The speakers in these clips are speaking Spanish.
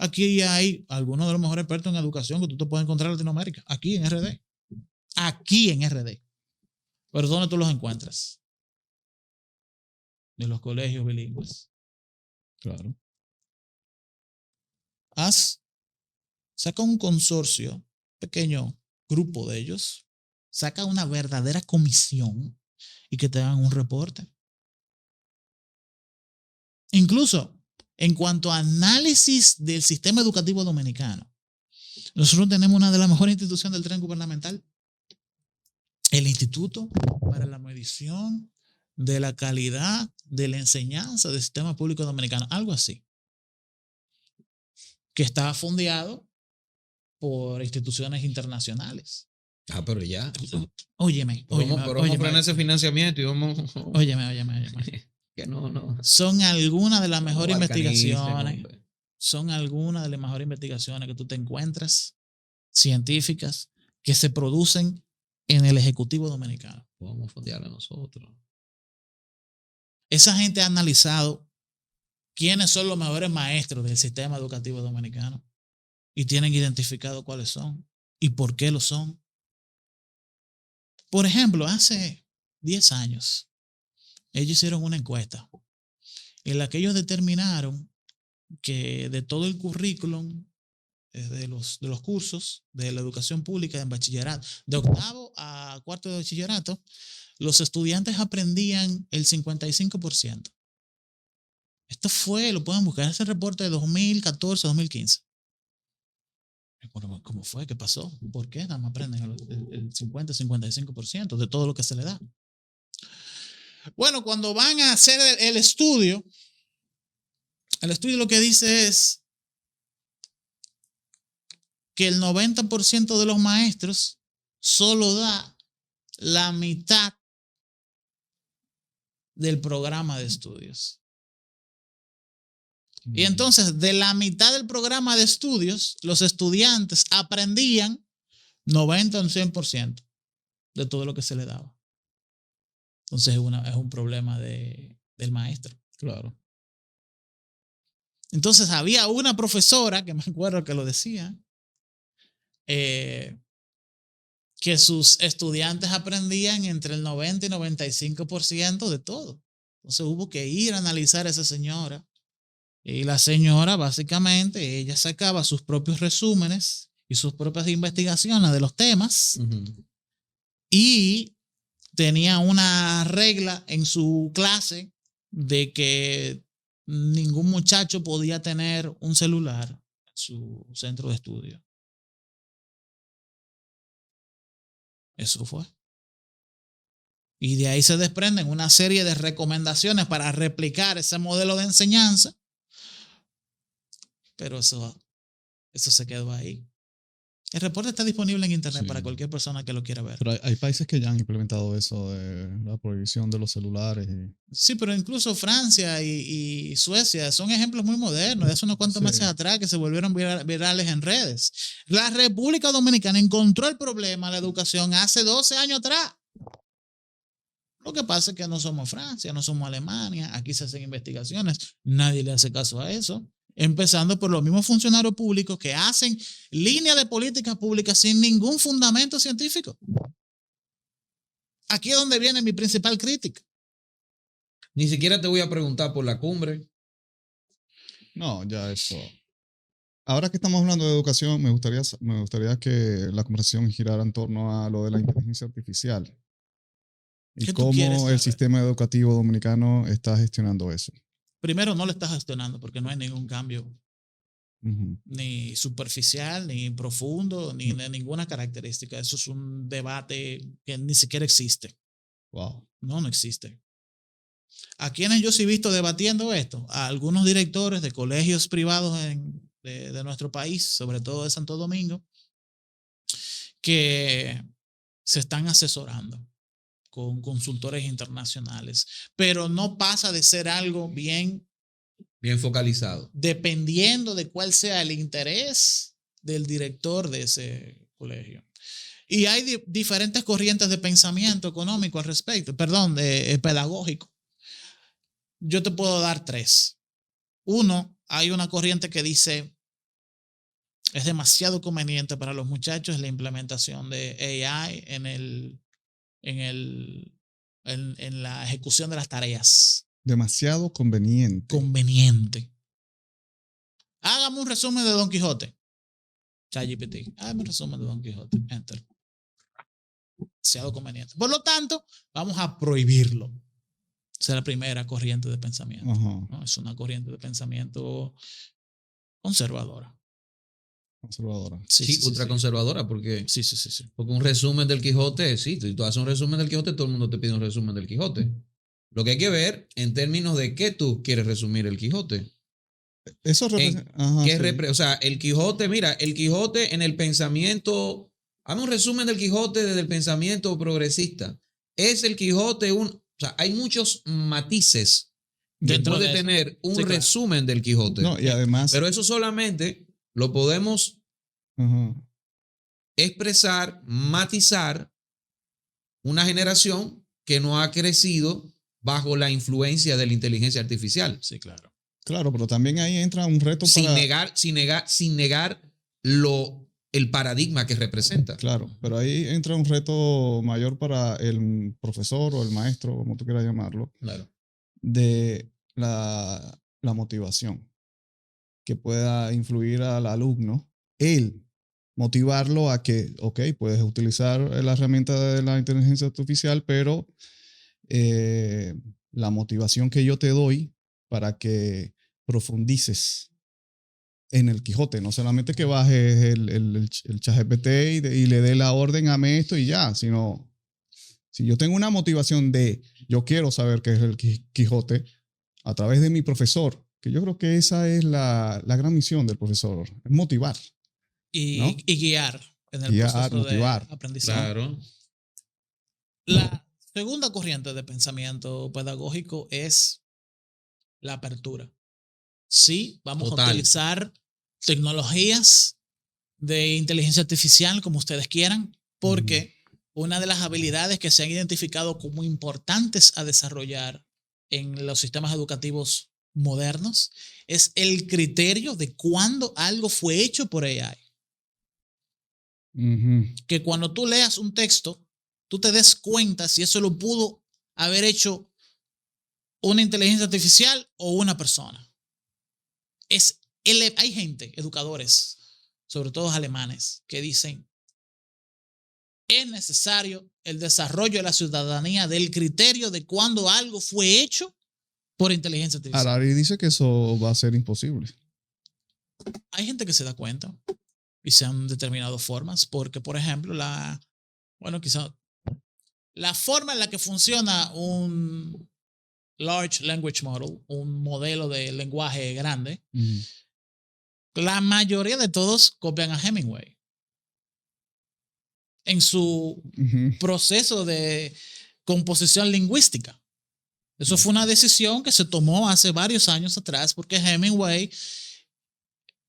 Aquí hay algunos de los mejores expertos en educación que tú te puedes encontrar en Latinoamérica, aquí en RD. Aquí en RD. Pero ¿dónde tú los encuentras? De los colegios bilingües. Claro. Saca un consorcio, pequeño grupo de ellos, saca una verdadera comisión y que te hagan un reporte. Incluso en cuanto a análisis del sistema educativo dominicano, nosotros tenemos una de las mejores instituciones del tren gubernamental, el Instituto para la Medición de la Calidad de la Enseñanza del Sistema Público Dominicano, algo así, que está fondeado por instituciones internacionales. Pero ya. Óyeme. Vamos a frenar ese financiamiento y vamos. Óyeme. Que no. Son algunas de las mejores investigaciones. Son algunas de las mejores investigaciones que tú te encuentras, científicas, que se producen en el Ejecutivo Dominicano. Vamos a fondear a nosotros. Esa gente ha analizado quiénes son los mejores maestros del sistema educativo dominicano y tienen identificado cuáles son y por qué lo son. Por ejemplo, hace 10 años, ellos hicieron una encuesta en la que ellos determinaron que de todo el currículum de los cursos de la educación pública en bachillerato, de octavo a cuarto de bachillerato, los estudiantes aprendían el 55%. Esto fue, lo pueden buscar, ese reporte de 2014-2015. ¿Cómo fue? ¿Qué pasó? ¿Por qué nada más aprenden el 50-55% de todo lo que se le da? Bueno, cuando van a hacer el estudio lo que dice es que el 90% de los maestros solo da la mitad del programa de estudios. Y entonces, de la mitad del programa de estudios, los estudiantes aprendían 90 o 100% de todo lo que se le daba. Entonces, es un problema del maestro. Claro. Entonces, había una profesora, que me acuerdo que lo decía, que sus estudiantes aprendían entre el 90 y 95% de todo. Entonces, hubo que ir a analizar a esa señora. Y la señora, básicamente, ella sacaba sus propios resúmenes y sus propias investigaciones de los temas y tenía una regla en su clase de que ningún muchacho podía tener un celular en su centro de estudio. Eso fue. Y de ahí se desprenden una serie de recomendaciones para replicar ese modelo de enseñanza. Pero eso se quedó ahí. El reporte está disponible en internet para cualquier persona que lo quiera ver. Pero hay países que ya han implementado eso de la prohibición de los celulares. Sí, pero incluso Francia y Suecia son ejemplos muy modernos. De hace unos cuantos meses atrás que se volvieron virales en redes. La República Dominicana encontró el problema de la educación hace 12 años atrás. Lo que pasa es que no somos Francia, no somos Alemania. Aquí se hacen investigaciones. Nadie le hace caso a eso. Empezando por los mismos funcionarios públicos que hacen líneas de políticas públicas sin ningún fundamento científico. Aquí es donde viene mi principal crítica. Ni siquiera te voy a preguntar por la cumbre. No, ya eso. Ahora que estamos hablando de educación, me gustaría que la conversación girara en torno a lo de la inteligencia artificial y cómo el sistema educativo dominicano está gestionando eso. Primero, no lo está gestionando porque no hay ningún cambio ni superficial, ni profundo, ni de ninguna característica. Eso es un debate que ni siquiera existe. Wow. No existe. ¿A quienes yo sí he visto debatiendo esto? A algunos directores de colegios privados de nuestro país, sobre todo de Santo Domingo, que se están asesorando con consultores internacionales, pero no pasa de ser algo bien focalizado, dependiendo de cuál sea el interés del director de ese colegio. Y hay diferentes corrientes de pensamiento económico al respecto, pedagógico. Yo te puedo dar 3. Uno, hay una corriente que dice Es demasiado conveniente para los muchachos la implementación de AI en la ejecución de las tareas. Demasiado conveniente. Conveniente. Hágame un resumen de Don Quijote. ChatGPT. Hágame un resumen de Don Quijote. Enter. Demasiado conveniente. Por lo tanto, vamos a prohibirlo. Esa es la primera corriente de pensamiento. Ajá. ¿No? Es una corriente de pensamiento conservadora. Conservadora. Sí, ultraconservadora, porque, Sí, sí, sí, sí. porque un resumen del Quijote, sí, si tú haces un resumen del Quijote, todo el mundo te pide un resumen del Quijote. Lo que hay que ver en términos de qué tú quieres resumir el Quijote. Eso representa. O sea, el Quijote, mira, el Quijote en el pensamiento, hazme un resumen del Quijote desde el pensamiento progresista. Es el Quijote o sea, hay muchos matices que Dentro puede de eso. tener un Sí, claro. resumen del Quijote. No, y además. Pero eso solamente lo podemos Ajá. expresar, matizar una generación que no ha crecido bajo la influencia de la inteligencia artificial. Sí, claro. Claro, pero también ahí entra un reto Sin para. negar el paradigma que representa. Claro, pero ahí entra un reto mayor para el profesor o el maestro, como tú quieras llamarlo, Claro. de la motivación que pueda influir al alumno, él motivarlo a que, ok, puedes utilizar la herramienta de la inteligencia artificial, pero la motivación que yo te doy para que profundices en el Quijote, no solamente que bajes el ChatGPT y le dé la orden, ame esto y ya, sino si yo tengo una motivación de yo quiero saber qué es el Quijote a través de mi profesor, que yo creo que esa es la gran misión del profesor, es motivar. ¿No? Y guiar en el Guiar, proceso motivar. de aprendizaje. Claro. La segunda corriente de pensamiento pedagógico es la apertura. Sí, vamos Total. a utilizar tecnologías de inteligencia artificial como ustedes quieran, porque una de las habilidades que se han identificado como importantes a desarrollar en los sistemas educativos modernos es el criterio de cuándo algo fue hecho por AI. Que cuando tú leas un texto, tú te des cuenta si eso lo pudo haber hecho una inteligencia artificial o una persona. Hay gente, educadores, sobre todo alemanes, que dicen es necesario el desarrollo de la ciudadanía del criterio de cuando algo fue hecho por inteligencia artificial. Harari dice que eso va a ser imposible. Hay gente que se da cuenta y se han determinado formas, porque, por ejemplo, la forma en la que funciona un Large Language Model, un modelo de lenguaje grande, la mayoría de todos copian a Hemingway en su proceso de composición lingüística. Eso fue una decisión que se tomó hace varios años atrás porque Hemingway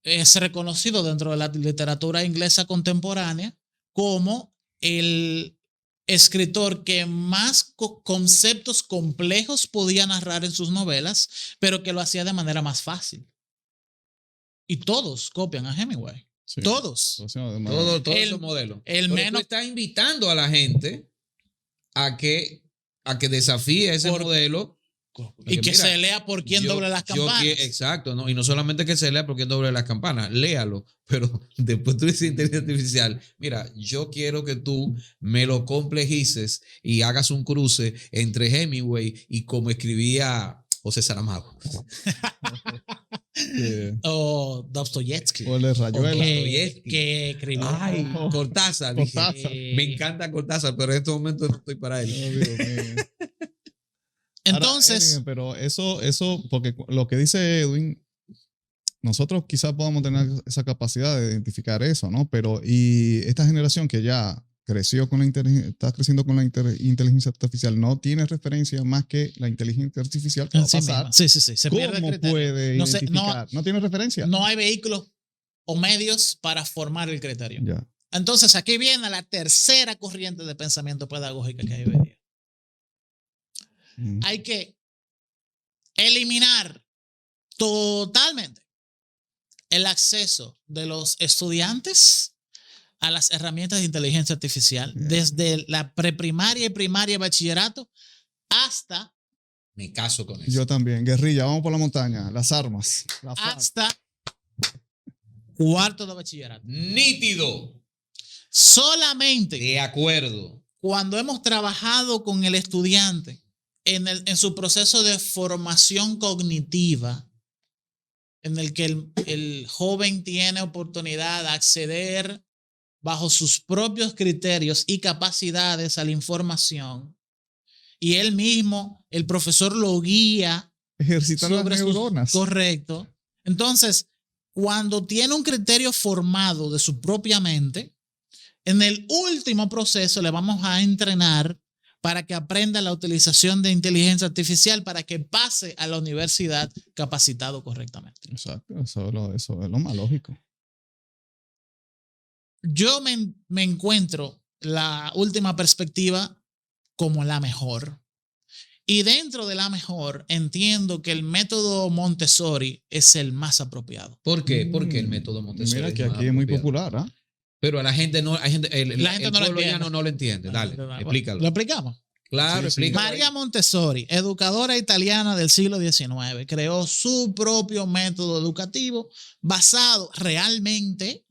es reconocido dentro de la literatura inglesa contemporánea como el escritor que más conceptos complejos podía narrar en sus novelas, pero que lo hacía de manera más fácil. Y todos copian a Hemingway. Sí. Todos. Todos esos modelos. Tú estás invitando a la gente a que desafíe ese modelo. Y que se lea por quién doble las campanas. Exacto, ¿no? Y no solamente que se lea por quién doble las campanas, léalo. Pero después tú dices inteligencia artificial, mira, yo quiero que tú me lo complejices y hagas un cruce entre Hemingway y como escribía José Saramago. O Dostoyevsky. O el Rayuela. Que escribió. Ay, Cortázar. Me encanta Cortázar, pero en estos momentos no estoy para él. Oh, Dios mío. Entonces. Ahora, pero eso, porque lo que dice Edwin, nosotros quizás podamos tener esa capacidad de identificar eso, ¿no? Pero, y esta generación que ya creció con está creciendo con la inteligencia artificial, no tiene referencia más que la inteligencia artificial que va a pasar. Sí. Se pierde el criterio. ¿Cómo puede identificar? No tiene referencia. No hay vehículos o medios para formar el criterio. Ya. Entonces, aquí viene la tercera corriente de pensamiento pedagógica que hay hoy día. Hay que eliminar totalmente el acceso de los estudiantes a las herramientas de inteligencia artificial, desde la preprimaria y primaria y bachillerato hasta, Me caso con eso. Yo también. Guerrilla, vamos por la montaña. Las armas. La FARC. hasta cuarto de bachillerato. Nítido. Solamente De acuerdo. cuando hemos trabajado con el estudiante en su proceso de formación cognitiva, en el que el joven tiene oportunidad de acceder bajo sus propios criterios y capacidades a la información, y él mismo, el profesor lo guía Ejercitar las sobre sus, neuronas. correcto. Entonces, cuando tiene un criterio formado de su propia mente, en el último proceso le vamos a entrenar para que aprenda la utilización de inteligencia artificial para que pase a la universidad capacitado correctamente. Exacto, eso es lo más lógico. Yo me encuentro la última perspectiva como la mejor. Y dentro de la mejor, entiendo que el método Montessori es el más apropiado. ¿Por qué? Porque el método Montessori Mira es que más aquí es muy apropiado. popular, ¿ah? Pero a la gente no, el La gente no lo pueblo entiende. llano no lo entiende. Dale, explícalo. ¿Lo explicamos? Claro, Sí, sí. explícalo. María Montessori, educadora italiana del siglo XIX, creó su propio método educativo basado realmente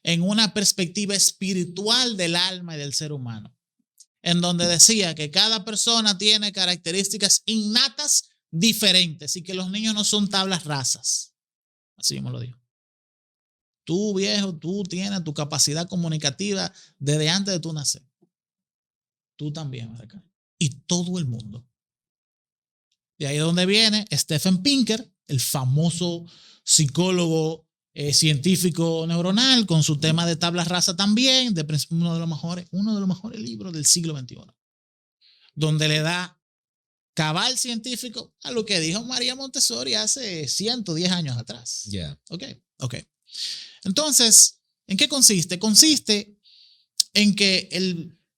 en una perspectiva espiritual del alma y del ser humano, en donde decía que cada persona tiene características innatas diferentes y que los niños no son tablas rasas. Así mismo lo dijo. Tú, viejo, tú tienes tu capacidad comunicativa desde antes de tu nacer. Tú también, acá. Y todo el mundo. De ahí es donde viene Stephen Pinker, el famoso psicólogo científico neuronal, con su tema de tablas rasa también, uno de los mejores libros del siglo XXI, donde le da cabal científico a lo que dijo María Montessori hace 110 años atrás. Ya. Ok. Entonces, ¿en qué consiste? Consiste en que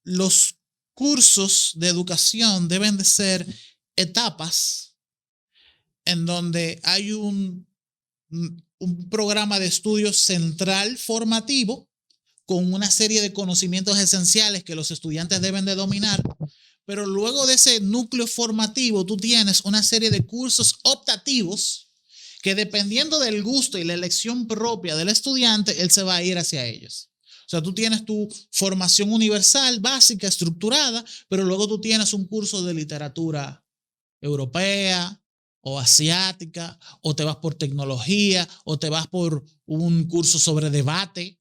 los cursos de educación deben de ser etapas en donde hay un programa de estudios central formativo con una serie de conocimientos esenciales que los estudiantes deben de dominar, pero luego de ese núcleo formativo tú tienes una serie de cursos optativos que, dependiendo del gusto y la elección propia del estudiante, él se va a ir hacia ellos. O sea, tú tienes tu formación universal, básica, estructurada, pero luego tú tienes un curso de literatura europea o asiática, o te vas por tecnología, o te vas por un curso sobre debate,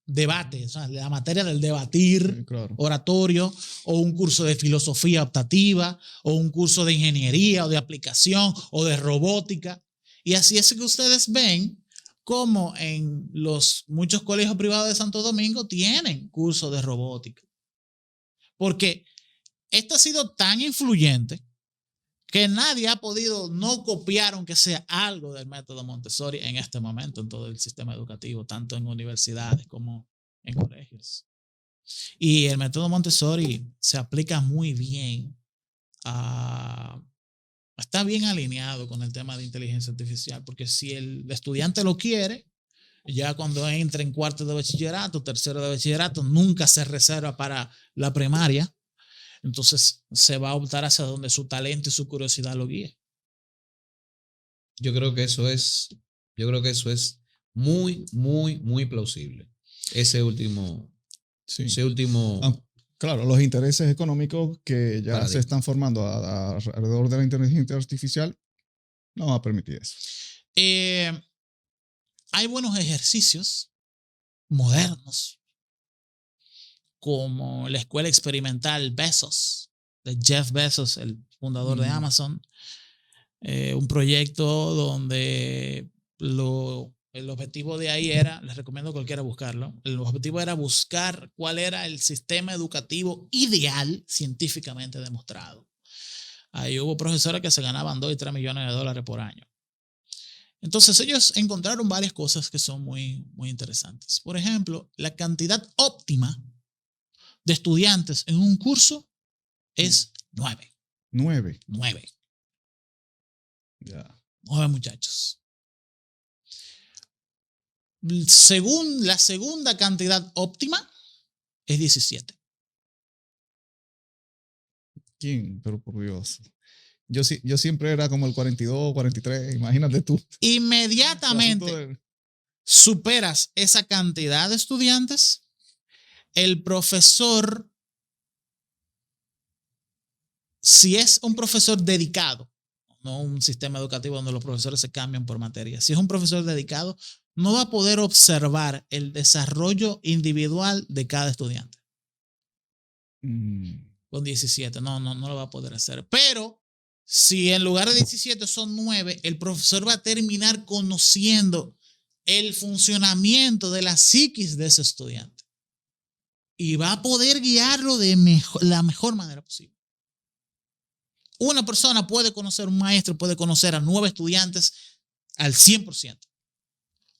o sea, la materia del debatir, Sí, claro. oratorio, o un curso de filosofía optativa, o un curso de ingeniería, o de aplicación, o de robótica. Y así es que ustedes ven como en los muchos colegios privados de Santo Domingo tienen cursos de robótica. Porque esto ha sido tan influyente que nadie ha podido no copiar, aunque sea algo del método Montessori en este momento en todo el sistema educativo, tanto en universidades como en colegios. Y el método Montessori se aplica muy bien está bien alineado con el tema de inteligencia artificial, porque si el estudiante lo quiere, ya cuando entre en cuarto de bachillerato, tercero de bachillerato, nunca se reserva para la primaria. Entonces se va a optar hacia donde su talento y su curiosidad lo guíe. Yo creo que eso es muy, muy, muy plausible. Ese último. Sí. Claro, los intereses económicos que ya se están formando alrededor de la inteligencia artificial no va a permitir eso. Hay buenos ejercicios modernos, como la escuela experimental Bezos, de Jeff Bezos, el fundador de Amazon. Un proyecto donde el objetivo de ahí era, les recomiendo a cualquiera buscarlo, el objetivo era buscar cuál era el sistema educativo ideal científicamente demostrado. Ahí hubo profesores que se ganaban 2 y 3 millones de dólares por año. Entonces ellos encontraron varias cosas que son muy, muy interesantes. Por ejemplo, la cantidad óptima de estudiantes en un curso es 9. 9. 9. Ya. 9 muchachos. según la segunda cantidad óptima es 17. ¿Quién? Pero por Dios. Yo siempre era como el 42, 43, imagínate tú. Inmediatamente superas esa cantidad de estudiantes, el profesor, si es un profesor dedicado, no un sistema educativo donde los profesores se cambian por materia, si es un profesor dedicado, no va a poder observar el desarrollo individual de cada estudiante. Con 17, no lo va a poder hacer. Pero si en lugar de 17 son 9, el profesor va a terminar conociendo el funcionamiento de la psiquis de ese estudiante y va a poder guiarlo de la mejor manera posible. Una persona puede conocer, un maestro puede conocer a 9 estudiantes al 100%,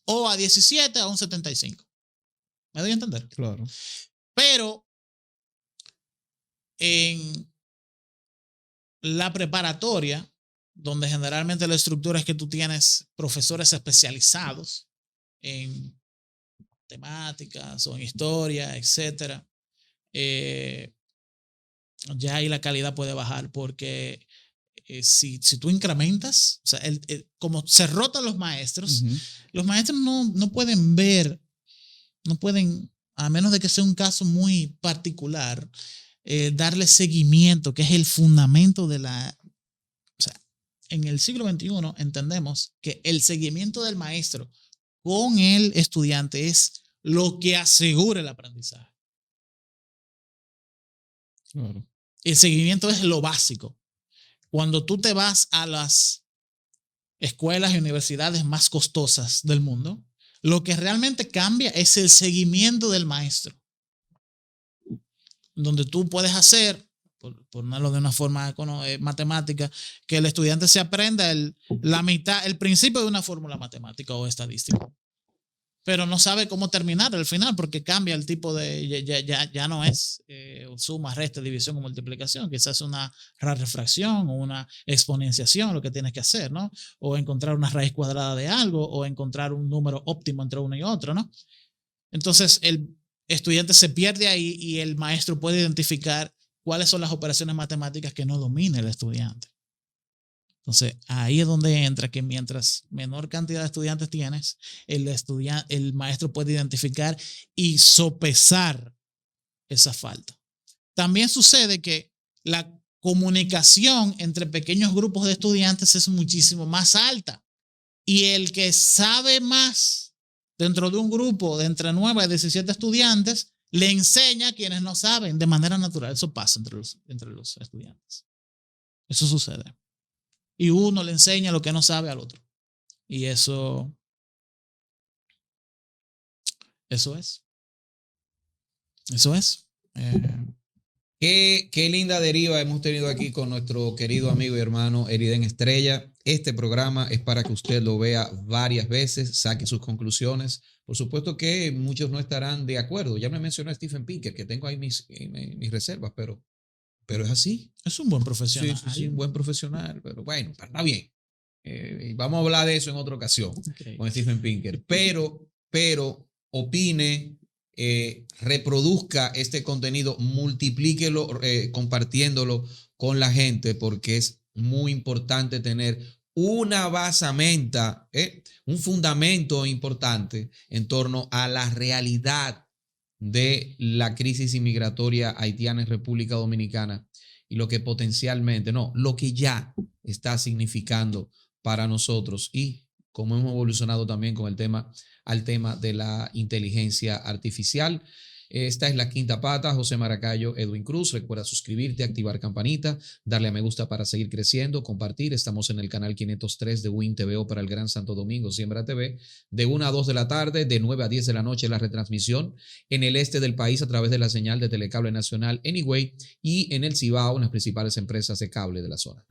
o a 17 a un 75%. ¿Me doy a entender? Claro. Pero en la preparatoria, donde generalmente la estructura es que tú tienes profesores especializados en temáticas o en historia, etcétera, ya ahí la calidad puede bajar porque si tú incrementas, o sea, como se rotan los maestros, los maestros no pueden ver, no pueden, a menos de que sea un caso muy particular, darle seguimiento, que es el fundamento de la... O sea, en el siglo XXI entendemos que el seguimiento del maestro con el estudiante es lo que asegura el aprendizaje. Claro. El seguimiento es lo básico. Cuando tú te vas a las escuelas y universidades más costosas del mundo, lo que realmente cambia es el seguimiento del maestro. Donde tú puedes hacer, por ponerlo de una forma matemática, que el estudiante se aprenda la mitad, el principio de una fórmula matemática o estadística, pero no sabe cómo terminar al final porque cambia el tipo de, ya no es suma, resta, división o multiplicación, quizás una refracción o una exponenciación lo que tienes que hacer, ¿no? O encontrar una raíz cuadrada de algo o encontrar un número óptimo entre uno y otro, ¿no? Entonces el estudiante se pierde ahí y el maestro puede identificar cuáles son las operaciones matemáticas que no domina el estudiante. Entonces, ahí es donde entra que mientras menor cantidad de estudiantes tienes, el maestro puede identificar y sopesar esa falta. También sucede que la comunicación entre pequeños grupos de estudiantes es muchísimo más alta y el que sabe más dentro de un grupo de entre 9 y 17 estudiantes, le enseña a quienes no saben de manera natural. Eso pasa entre los estudiantes. Eso sucede. Y uno le enseña lo que no sabe al otro. Y eso es. Qué linda deriva hemos tenido aquí con nuestro querido amigo y hermano Eriden Estrella. Este programa es para que usted lo vea varias veces, saque sus conclusiones. Por supuesto que muchos no estarán de acuerdo. Ya me mencionó a Steven Pinker, que tengo ahí mis reservas, pero es así. Es un buen profesional. Sí, un buen profesional, pero bueno, está bien. Vamos a hablar de eso en otra ocasión con Steven Pinker. Pero opine, reproduzca este contenido, multiplíquelo, compartiéndolo con la gente, porque es muy importante tener una basamenta, un fundamento importante en torno a la realidad de la crisis inmigratoria haitiana en República Dominicana y lo que potencialmente, lo que ya está significando para nosotros y cómo hemos evolucionado también con al tema de la inteligencia artificial. Esta es La Quinta Pata, José Maracayo, Edwin Cruz. Recuerda suscribirte, activar campanita, darle a me gusta para seguir creciendo, compartir. Estamos en el canal 503 de WIN TVO para el Gran Santo Domingo, Siembra TV, de 1 a 2 de la tarde, de 9 a 10 de la noche la retransmisión en el este del país a través de la señal de Telecable Nacional Anyway y en el Cibao, en las principales empresas de cable de la zona.